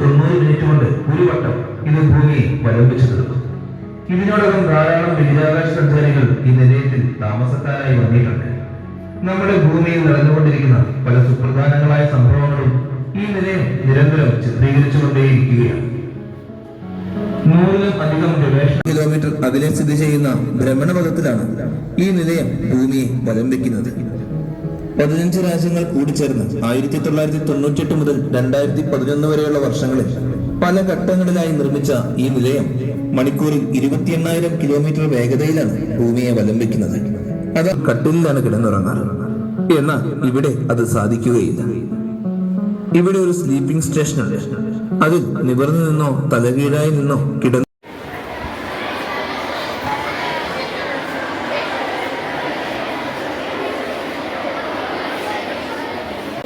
വെറും 90 മിനിറ്റ് കൊണ്ട് ഒരു വട്ടം ഇത് ഭൂമിയെ വലംബിച്ചു തീർക്കും. ഇതിനോടകം ധാരാളം ബഹിരാകാശ സഞ്ചാരികൾ ഈ നിലയത്തിൽ താമസക്കാരായി വന്നിട്ടുണ്ട്. നമ്മുടെ ഭൂമിയിൽ നടന്നുകൊണ്ടിരിക്കുന്ന പല സുപ്രധാനങ്ങളായ സംഭവങ്ങളും ഈ നിലയം നിരന്തരം ചിത്രീകരിച്ചുകൊണ്ടേയിരിക്കുകയാണ്. 100-ലും അധികം ഗവേഷണ കിലോമീറ്റർ അകലെ സ്ഥിതി ചെയ്യുന്ന ഭ്രമണപഥത്തിലാണ് ഈ നിലയം ഭൂമിയെ വലം വയ്ക്കുന്നത്. 15 രാജ്യങ്ങൾ കൂടിച്ചേർന്ന് 1998 മുതൽ 2011 വരെയുള്ള വർഷങ്ങളിൽ പല ഘട്ടങ്ങളിലായി നിർമ്മിച്ച ഈ നിലയം മണിക്കൂറിൽ 28,000 കിലോമീറ്റർ വേഗതയിലാണ് ഭൂമിയെ വലം വയ്ക്കുന്നത്. അത് കട്ടിലാണ് കിടന്നുറങ്ങാറ്. എന്നാൽ ഇവിടെ അത് സാധിക്കുകയില്ല. ഇവിടെ ഒരു സ്ലീപ്പിംഗ് സ്റ്റേഷൻ ഉണ്ട്. അതിൽ നിവർന്നു നിന്നോ തലകീഴായി നിന്നോ കിടന്നു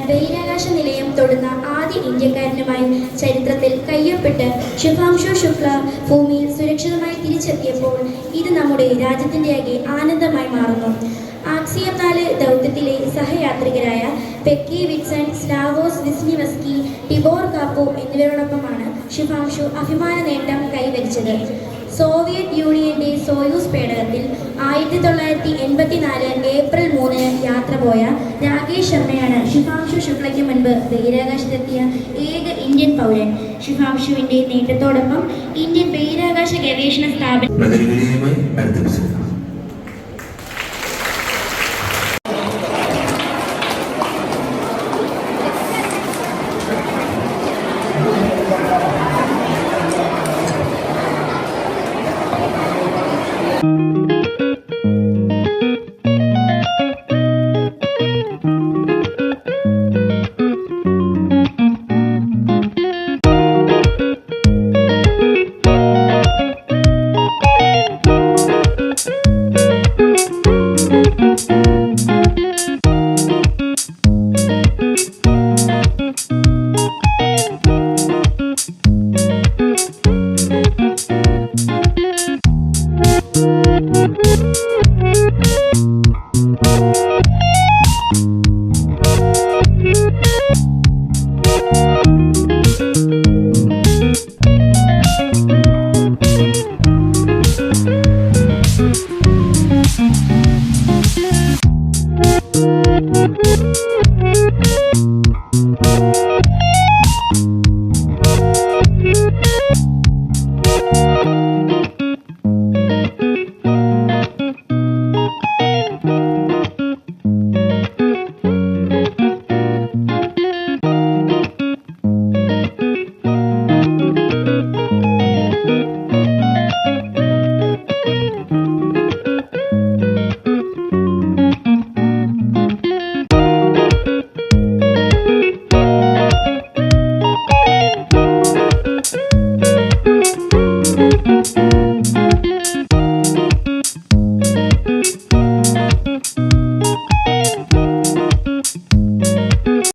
ബഹിരാകാശ നിലയം തൊടുന്ന ആദ്യ ഇന്ത്യക്കാരനുമായി ചരിത്രത്തിൽ കയ്യൊപ്പിട്ട് ശുഭാംശു ശുക്ല ഭൂമിയിൽ സുരക്ഷിതമായി തിരിച്ചെത്തിയപ്പോൾ ഇത് നമ്മുടെ രാജ്യത്തിൻ്റെയാകെ ആനന്ദമായി മാറുന്നു. ആക്സിയം 4 ദൗത്യത്തിലെ സഹയാത്രികരായ Peggy Whitson, Slawosz Wisniewski, Tibor Kapu എന്നിവരോടൊപ്പമാണ് ശുഭാംശു അഭിമാന നേട്ടം കൈവരിച്ചത്. സോവിയറ്റ് യൂണിയന്റെ സോയൂസ് പേടകത്തിൽ 1984 ഏപ്രിൽ 3 യാത്ര പോയ രാകേഷ് ശർമ്മയാണ് ശുഭാംശു ശുക്ലയ്ക്ക് മുൻപ് ബഹിരാകാശത്തെത്തിയ ഏക ഇന്ത്യൻ പൗരൻ. ശുഭാംശുവിന്റെ നേട്ടത്തോടൊപ്പം ഇന്ത്യൻ ബഹിരാകാശ ഗവേഷണ സ്ഥാപനം